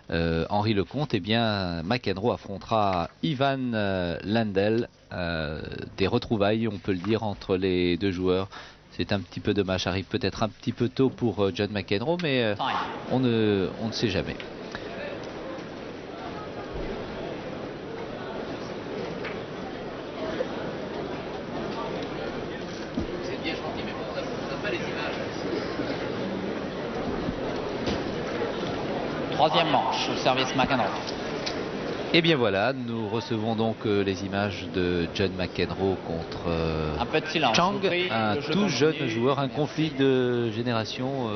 Henri Lecomte, eh bien McEnroe affrontera Ivan Lendl. Des retrouvailles, on peut le dire, entre les deux joueurs. C'est un petit peu dommage, ça arrive peut-être un petit peu tôt pour John McEnroe, mais on ne sait jamais. Troisième manche, au service McEnroe. Et bien voilà, nous recevons donc les images de John McEnroe contre un peu de silence, Chang, un tout jeune joueur, un conflit de génération,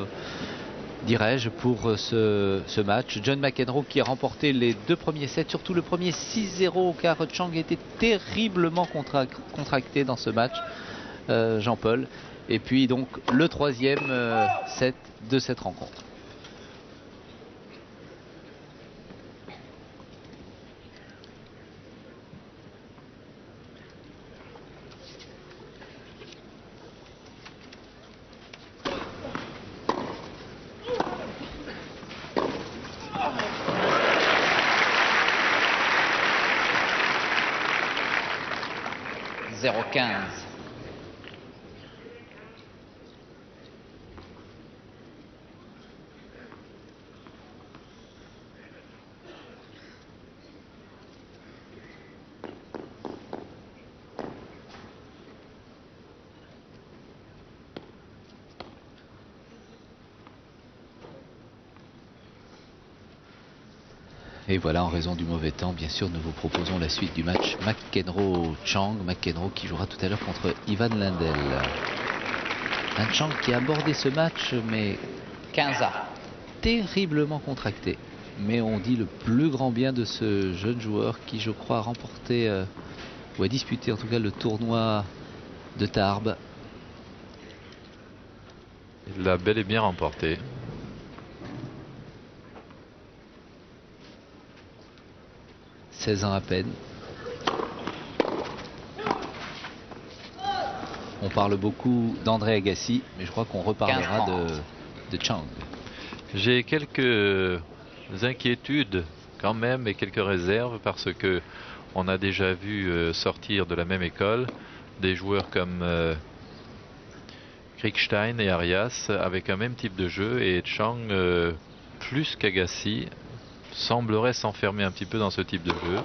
dirais-je, pour ce match. John McEnroe qui a remporté les deux premiers sets, surtout le premier 6-0, car Chang était terriblement contracté dans ce match, Jean-Paul. Et puis donc le troisième set de cette rencontre. Et voilà, en raison du mauvais temps, bien sûr, nous vous proposons la suite du match McEnroe-Chang. McEnroe qui jouera tout à l'heure contre Ivan Lendl. Un Chang qui a abordé ce match, mais 15 ans. Terriblement contracté. Mais on dit le plus grand bien de ce jeune joueur qui, je crois, a remporté, ou a disputé en tout cas le tournoi de Tarbes. Il l'a bel et bien remporté. « 16 ans à peine. On parle beaucoup d'André Agassi, mais je crois qu'on reparlera de Chang. J'ai quelques inquiétudes quand même et quelques réserves parce que on a déjà vu sortir de la même école des joueurs comme Kriegstein et Arias avec un même type de jeu, et Chang plus qu'Agassi semblerait s'enfermer un petit peu dans ce type de jeu.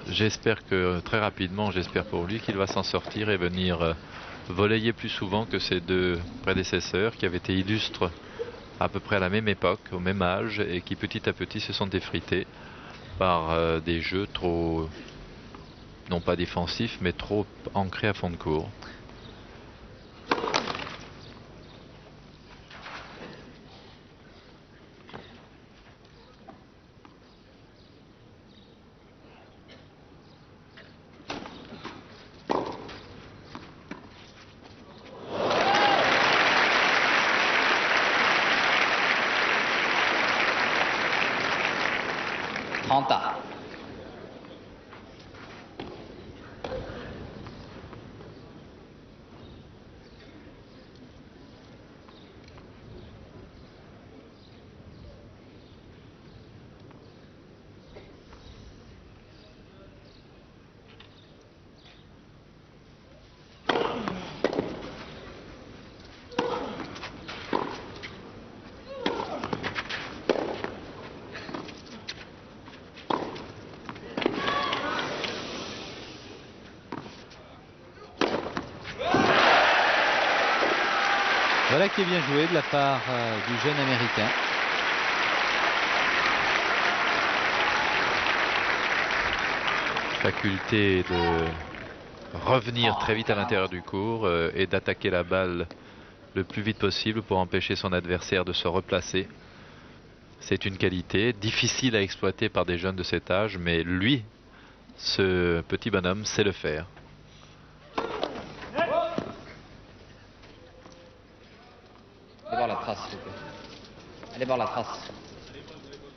J'espère que très rapidement, j'espère pour lui qu'il va s'en sortir et venir volleyer plus souvent que ses deux prédécesseurs qui avaient été illustres à peu près à la même époque, au même âge, et qui petit à petit se sont effrités par des jeux trop, non pas défensifs, mais trop ancrés à fond de cours. Voilà qui est bien joué de la part du jeune américain. Faculté de revenir très vite à l'intérieur du court et d'attaquer la balle le plus vite possible pour empêcher son adversaire de se replacer. C'est une qualité difficile à exploiter par des jeunes de cet âge, mais lui, ce petit bonhomme, sait le faire. Allez voir la trace, s'il vous plaît. Allez voir la trace.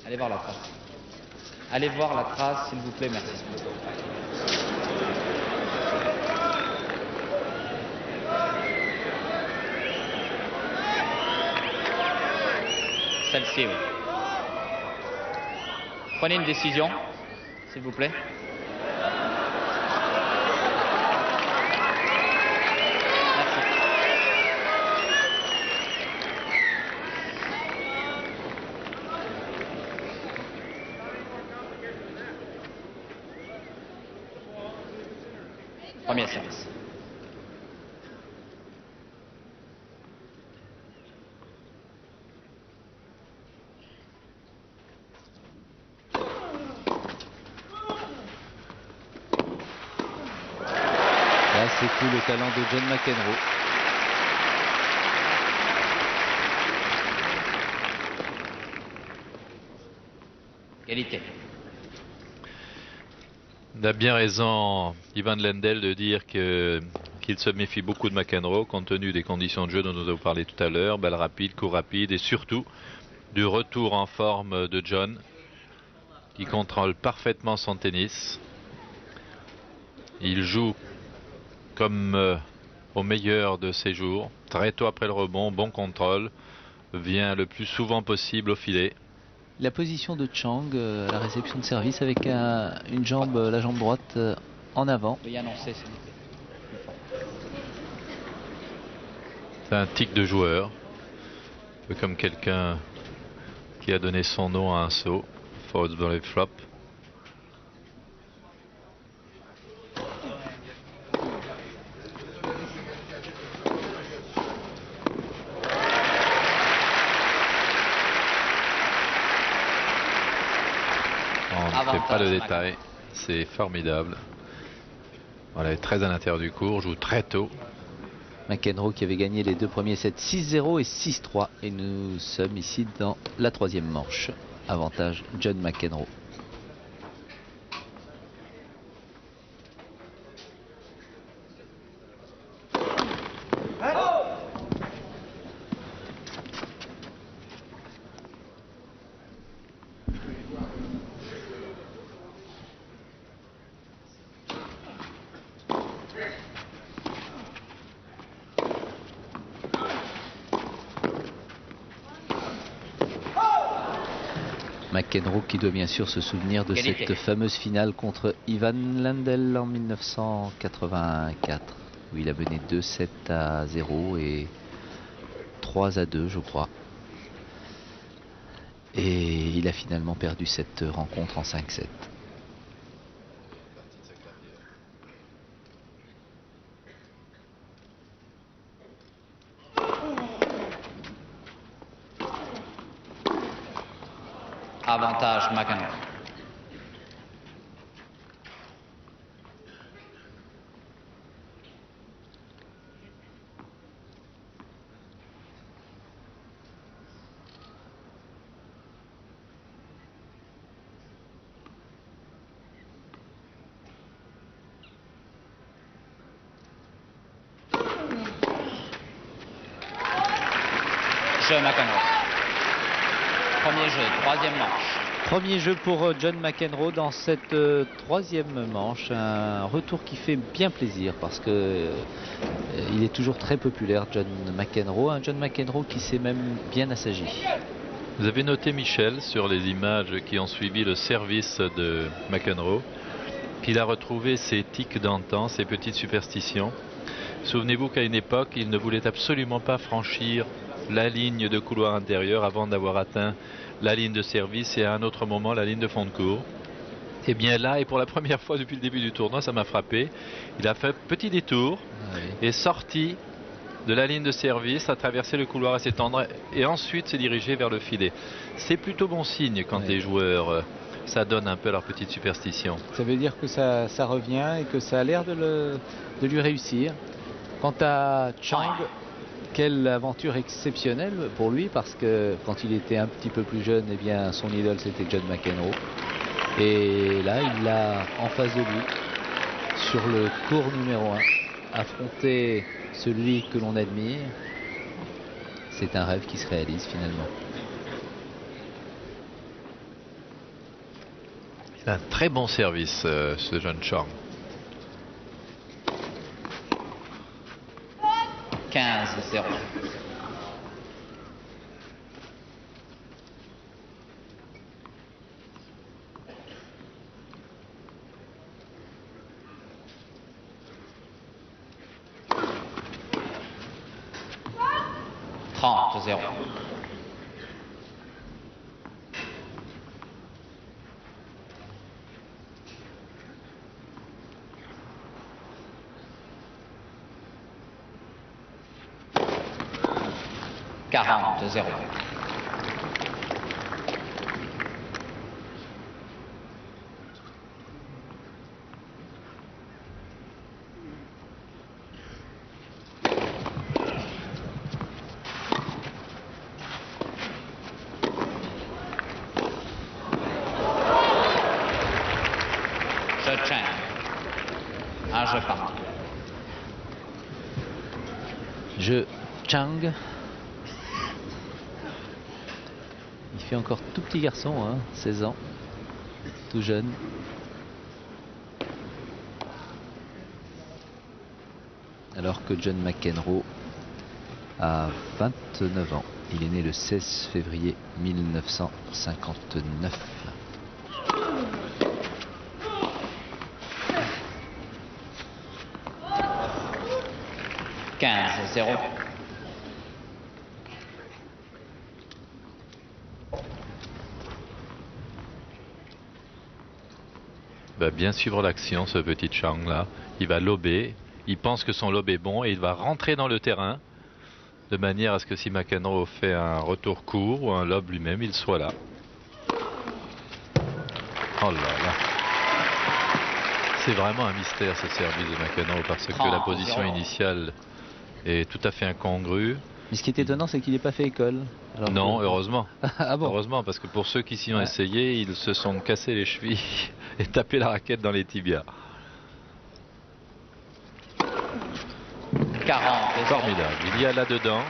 Allez voir la trace. Allez voir la trace, s'il vous plaît, merci. Celle-ci, oui. Prenez une décision, s'il vous plaît. Merci. Premier service. Là, c'est tout le talent de John McEnroe. Égalité. Il a bien raison, Ivan Lendl, de dire qu'il se méfie beaucoup de McEnroe compte tenu des conditions de jeu dont nous avons parlé tout à l'heure, balle rapide, coup rapide et surtout du retour en forme de John qui contrôle parfaitement son tennis. Il joue comme au meilleur de ses jours, très tôt après le rebond, bon contrôle, vient le plus souvent possible au filet. La position de Chang à la réception de service avec une jambe, la jambe droite en avant. Veuillez annoncer, s'il vous plaît. C'est un tic de joueur, un peu comme quelqu'un qui a donné son nom à un saut, forward volley flop. On ne fait pas le détail, c'est formidable. Voilà, il est très à l'intérieur du court, joue très tôt. McEnroe qui avait gagné les deux premiers sets 6-0 et 6-3. Et nous sommes ici dans la troisième manche. Avantage John McEnroe. McEnroe qui doit bien sûr se souvenir de cette fameuse finale contre Ivan Lendl en 1984 où il a mené 2-7-0 et 3-2 je crois. Et il a finalement perdu cette rencontre en 5-7. Avantage McEnroe. Jeu McEnroe. Premier jeu, troisième manche. Premier jeu pour John McEnroe dans cette troisième manche. Un retour qui fait bien plaisir parce que il est toujours très populaire, John McEnroe. Un John McEnroe qui s'est même bien assagi. Vous avez noté, Michel, sur les images qui ont suivi le service de McEnroe, qu'il a retrouvé ses tics d'antan, ses petites superstitions. Souvenez-vous qu'à une époque, il ne voulait absolument pas franchir la ligne de couloir intérieur avant d'avoir atteint la ligne de service et à un autre moment la ligne de fond de cours. Et bien là, et pour la première fois depuis le début du tournoi, ça m'a frappé. Il a fait un petit détour et sorti de la ligne de service, a traversé le couloir assez tendre et ensuite s'est dirigé vers le filet. C'est plutôt bon signe quand les joueurs s'adonnent un peu à leur petite superstition. Ça veut dire que ça revient et que ça a l'air de lui réussir. Quant à Chang, quelle aventure exceptionnelle pour lui parce que quand il était un petit peu plus jeune, eh bien son idole c'était John McEnroe. Et là, il l'a en face de lui sur le court numéro 1. Affronter celui que l'on admire, c'est un rêve qui se réalise finalement. Il a un très bon service, ce jeune Chang. 15-0. 30-0. Zéro. Je tiens. Un jeu partout. Je Chang. Il fait encore tout petit garçon, hein, 16 ans, tout jeune. Alors que John McEnroe a 29 ans. Il est né le 16 février 1959. Zéro. Va bien suivre l'action, ce petit Chang là. Il va lober, il pense que son lob est bon et il va rentrer dans le terrain de manière à ce que si McEnroe fait un retour court ou un lob lui-même, il soit là. Oh là là. C'est vraiment un mystère ce service de McEnroe parce que la position initiale est tout à fait incongrue. Mais ce qui est étonnant, c'est qu'il n'ait pas fait école. Alors non, heureusement. Ah bon? Heureusement, parce que pour ceux qui s'y ont essayé, ils se sont cassés les chevilles et tapé la raquette dans les tibias. 40. Formidable. Il y a là-dedans,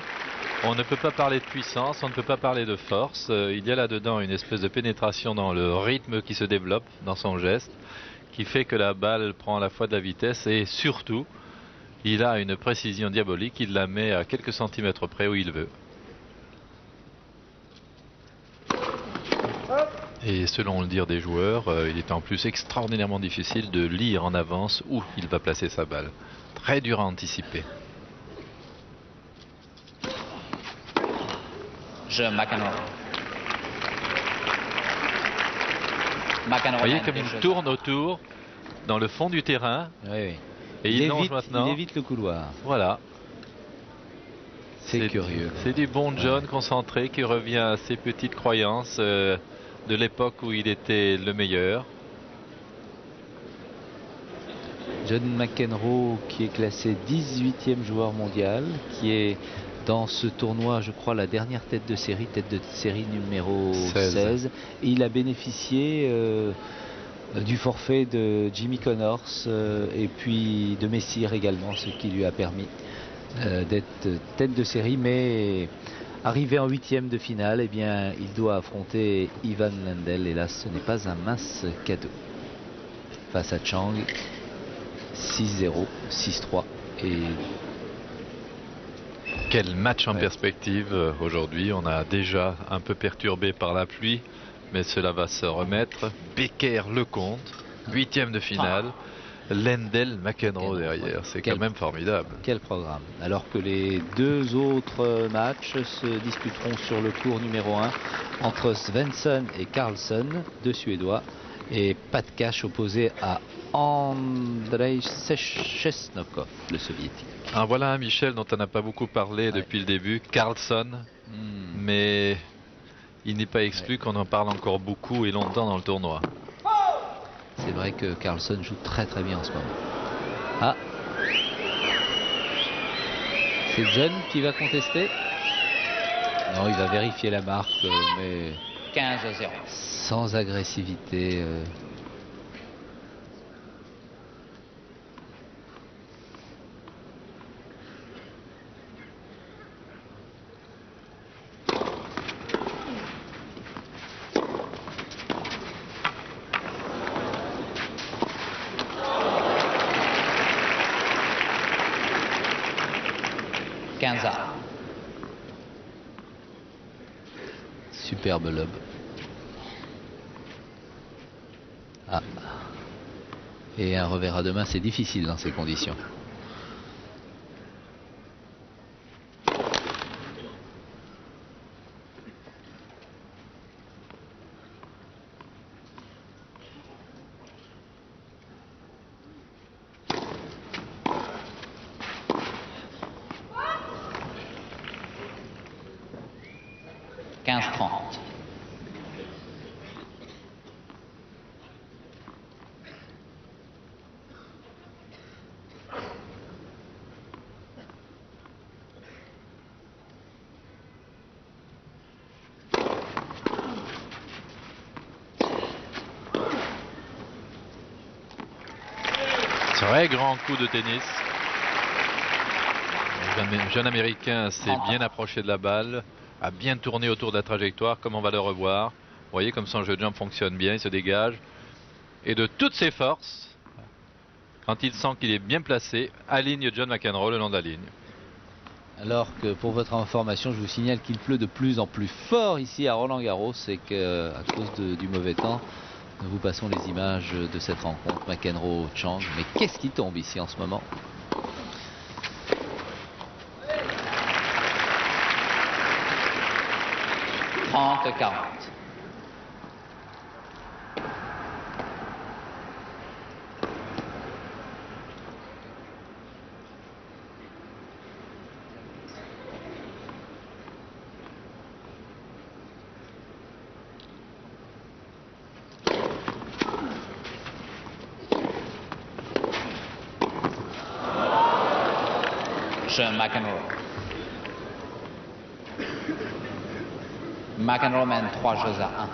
on ne peut pas parler de puissance, on ne peut pas parler de force. Il y a là-dedans une espèce de pénétration dans le rythme qui se développe dans son geste, qui fait que la balle prend à la fois de la vitesse et surtout, il a une précision diabolique, il la met à quelques centimètres près où il veut. Et selon le dire des joueurs, il est en plus extraordinairement difficile de lire en avance où il va placer sa balle. Très dur à anticiper. McEnroe. Vous voyez comme il tourne autour dans le fond du terrain. Oui, oui. Et il longe maintenant. Il évite le couloir. Voilà. C'est curieux. C'est du bon John concentré qui revient à ses petites croyances de l'époque où il était le meilleur. John McEnroe qui est classé 18e joueur mondial, qui est dans ce tournoi, je crois, la dernière tête de série numéro 16. Et il a bénéficié du forfait de Jimmy Connors et puis de Messire également, ce qui lui a permis d'être tête de série, mais arrivé en 8e de finale, eh bien, il doit affronter Ivan Lendl, et là ce n'est pas un mince cadeau. Face à Chang, 6-0, 6-3 et... Quel match en perspective aujourd'hui. On a déjà un peu perturbé par la pluie, mais cela va se remettre. Becker-Lecomte, 8e de finale. Lendl, McEnroe derrière. C'est quand même formidable. Quel programme. Alors que les deux autres matchs se disputeront sur le court numéro 1 entre Svensson et Carlsen, deux Suédois, et Pat Cash opposé à Andrei Chesnokov, le soviétique. Ah, voilà un Michel dont on n'a pas beaucoup parlé depuis le début, Carlsen, mais il n'est pas exclu qu'on en parle encore beaucoup et longtemps dans le tournoi. C'est vrai que Carlsen joue très très bien en ce moment. Ah, c'est John qui va contester? Non, il va vérifier la marque, mais 15-0. sans agressivité. Superbe lob. Ah. Et un revers à deux mains, c'est difficile dans ces conditions. Très grand coup de tennis. Le jeune américain s'est bien approché de la balle, a bien tourné autour de la trajectoire, comme on va le revoir. Vous voyez comme son jeu de jump fonctionne bien, il se dégage. Et de toutes ses forces, quand il sent qu'il est bien placé, aligne John McEnroe le long de la ligne. Alors que pour votre information, je vous signale qu'il pleut de plus en plus fort ici à Roland-Garros et qu'à cause du mauvais temps, nous vous passons les images de cette rencontre McEnroe-Chang. Mais qu'est-ce qui tombe ici en ce moment? « 30-40. John McEnroe. McEnroe mène 3 jeux à 1.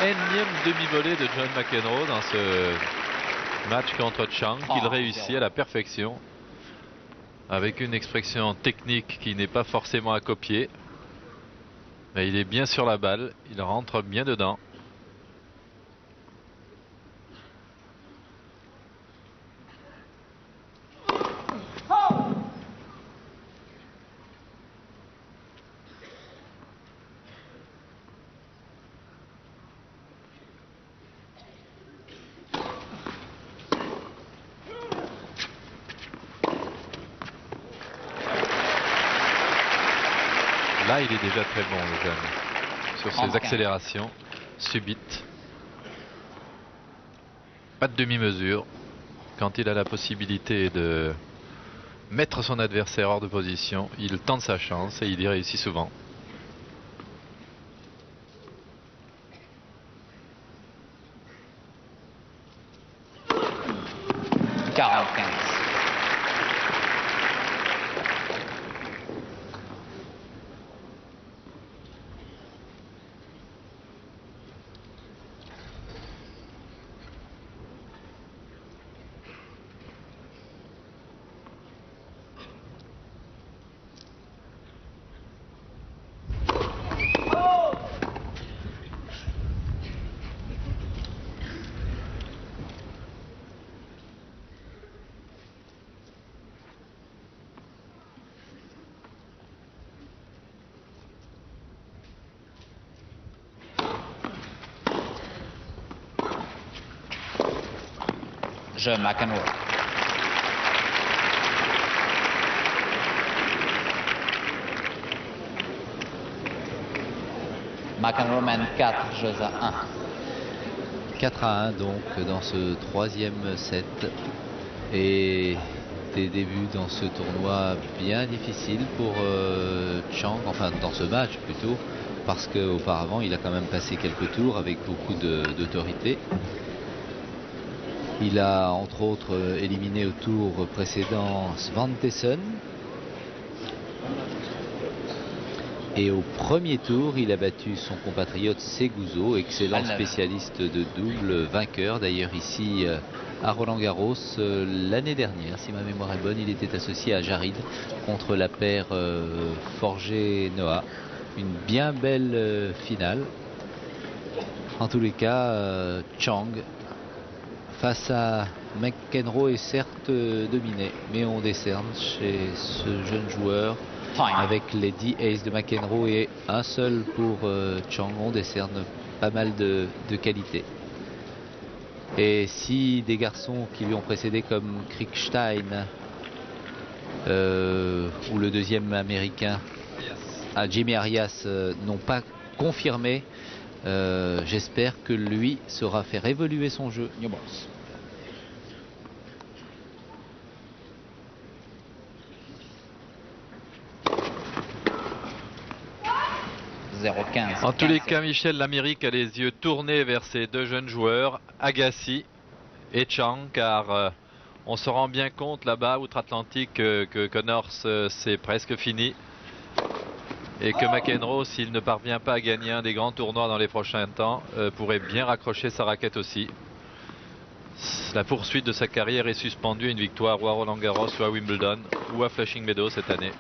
Énième demi-volée de John McEnroe dans ce match contre Chang, qu'il réussit à la perfection, avec une expression technique qui n'est pas forcément à copier. Mais il est bien sur la balle, il rentre bien dedans. Là, il est déjà très bon, le jeune, sur ses accélérations subites. Pas de demi-mesure. Quand il a la possibilité de mettre son adversaire hors de position, il tente sa chance et il y réussit souvent. John McEnroe. McEnroe mène 4 jeux à 1. 4-1 donc dans ce troisième set. Et des débuts dans ce tournoi bien difficile pour Chang, enfin dans ce match plutôt, parce qu'auparavant il a quand même passé quelques tours avec beaucoup d'autorité. Il a entre autres éliminé au tour précédent Svantesson. Et au premier tour, il a battu son compatriote Seguso, excellent spécialiste de double, vainqueur d'ailleurs ici à Roland-Garros l'année dernière. Si ma mémoire est bonne, il était associé à Jarid contre la paire Forger-Noah. Une bien belle finale. En tous les cas, Chang face à McEnroe est certes dominé, mais on décerne chez ce jeune joueur, avec les 10 aces de McEnroe et un seul pour Chang, on décerne pas mal de qualité. Et si des garçons qui lui ont précédé comme Kriegstein ou le deuxième américain, Jimmy Arias, n'ont pas confirmé, j'espère que lui saura faire évoluer son jeu. New balls. 0-15. En tous les cas, Michel, l'Amérique a les yeux tournés vers ces deux jeunes joueurs, Agassi et Chang, car on se rend bien compte là-bas, outre-Atlantique, que Connors, c'est presque fini. Et que McEnroe, s'il ne parvient pas à gagner un des grands tournois dans les prochains temps, pourrait bien raccrocher sa raquette aussi. La poursuite de sa carrière est suspendue à une victoire ou à Roland-Garros, ou à Wimbledon, ou à Flushing Meadows cette année.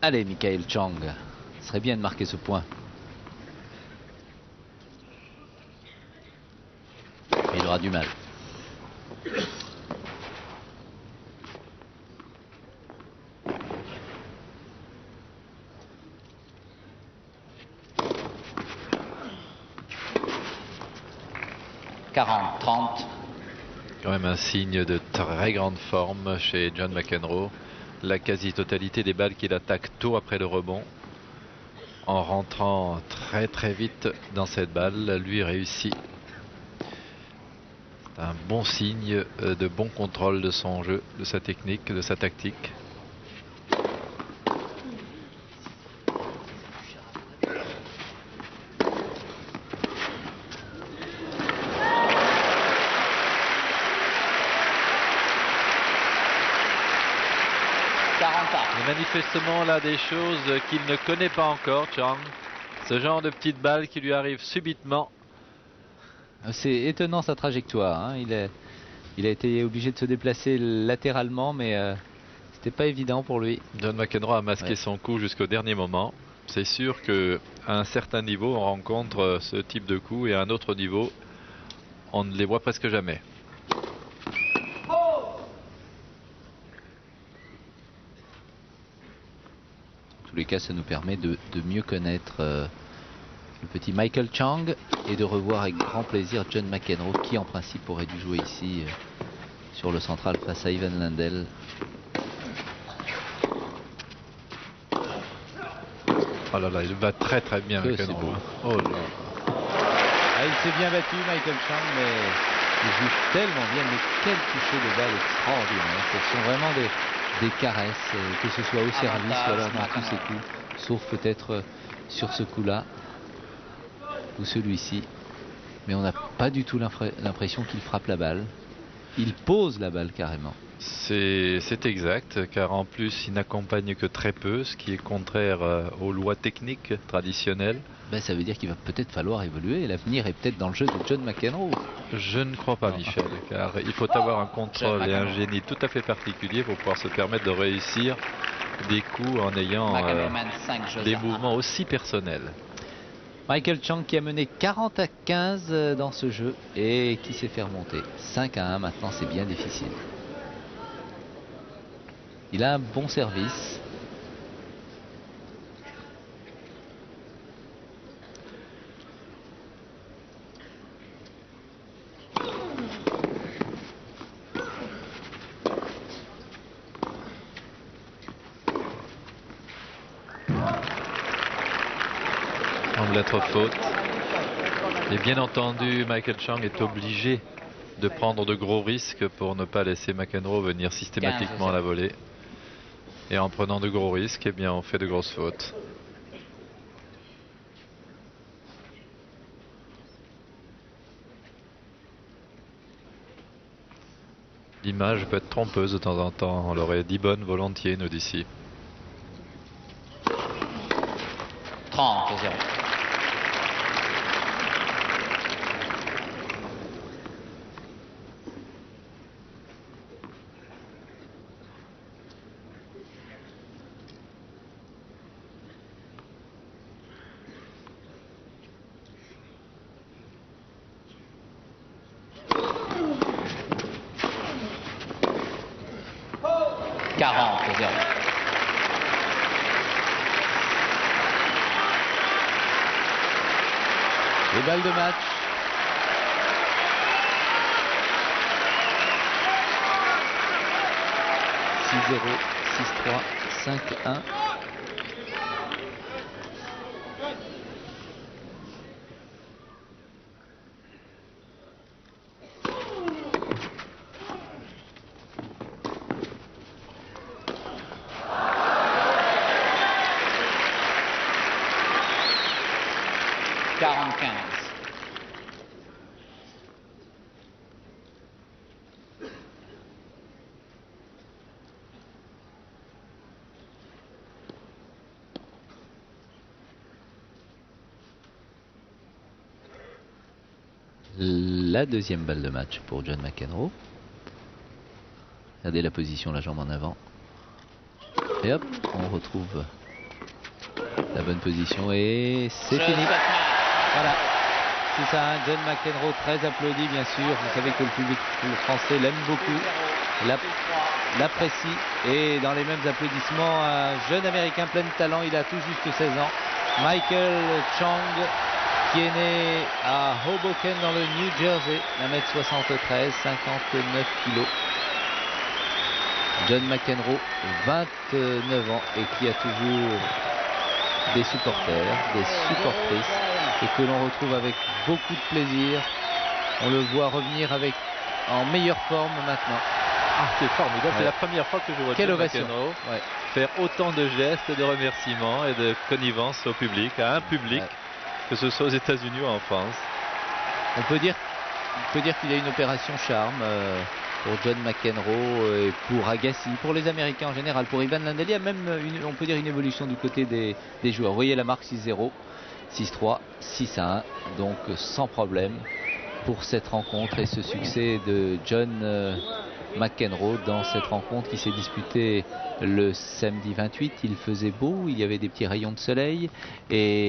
Allez, Michael Chang, ce serait bien de marquer ce point. Mais il aura du mal. Quand même un signe de très grande forme chez John McEnroe. La quasi-totalité des balles qu'il attaque tôt après le rebond, en rentrant très très vite dans cette balle, lui réussit. C'est un bon signe de bon contrôle de son jeu, de sa technique, de sa tactique. Manifestement là des choses qu'il ne connaît pas encore, Chang. Ce genre de petite balle qui lui arrive subitement. C'est étonnant sa trajectoire, hein. Il a été obligé de se déplacer latéralement, mais c'était pas évident pour lui. John McEnroe a masqué son coup jusqu'au dernier moment. C'est sûr qu'à un certain niveau on rencontre ce type de coup, et à un autre niveau on ne les voit presque jamais. En tous les cas, ça nous permet de mieux connaître le petit Michael Chang et de revoir avec grand plaisir John McEnroe, qui en principe aurait dû jouer ici sur le central face à Ivan Lendl. Oh là là, il va très très bien McEnroe. Oh là. Ah, il s'est bien battu Michael Chang, mais il joue tellement bien. Mais quel toucher de balle extraordinaire. Ce sont vraiment des caresses, que ce soit au service ou alors dans tous ses coups, sauf peut-être sur ce coup-là ou celui-ci. Mais on n'a pas du tout l'impression qu'il frappe la balle. Il pose la balle carrément. C'est exact, car en plus il n'accompagne que très peu, ce qui est contraire aux lois techniques traditionnelles. Ben, ça veut dire qu'il va peut-être falloir évoluer. L'avenir est peut-être dans le jeu de John McEnroe. Je ne crois pas, Michel, car il faut avoir un contrôle et un génie tout à fait particulier pour pouvoir se permettre de réussir des coups en ayant des mouvements aussi personnels. Michael Chang qui a mené 40-15 dans ce jeu et qui s'est fait remonter. 5-1 maintenant, c'est bien difficile. Il a un bon service. semble être faute. Et bien entendu, Michael Chang est obligé de prendre de gros risques pour ne pas laisser McEnroe venir systématiquement à la volée. Et en prenant de gros risques, eh bien, on fait de grosses fautes. L'image peut être trompeuse de temps en temps. On l'aurait dit bonne volontiers, nous d'ici. 30-0. Les balles de match. « 6-0, 6-3, 5-1. » La deuxième balle de match pour John McEnroe. Regardez la position, la jambe en avant. Et hop, on retrouve la bonne position et c'est fini. Voilà, c'est ça, John McEnroe très applaudi bien sûr. Vous savez que le public français l'aime beaucoup, l'apprécie. Et dans les mêmes applaudissements, un jeune américain plein de talent, il a tout juste 16 ans. Michael Chang, qui est né à Hoboken dans le New Jersey, 1m73, 59 kg. John McEnroe, 29 ans, et qui a toujours des supporters, des supportrices, et que l'on retrouve avec beaucoup de plaisir. On le voit revenir en meilleure forme maintenant. Ah, c'est formidable, ouais. C'est la première fois que je vois John McEnroe faire autant de gestes, de remerciements et de connivence au public, à un public, que ce soit aux États-Unis ou en France. On peut dire qu'il y a une opération charme pour John McEnroe et pour Agassi, pour les Américains en général, pour Ivan Lendl. Il y a même, on peut dire, une évolution du côté des joueurs. Vous voyez la marque 6-0, 6-3, 6-1, donc sans problème pour cette rencontre et ce succès de John McEnroe dans cette rencontre qui s'est disputée le samedi 28. Il faisait beau, il y avait des petits rayons de soleil et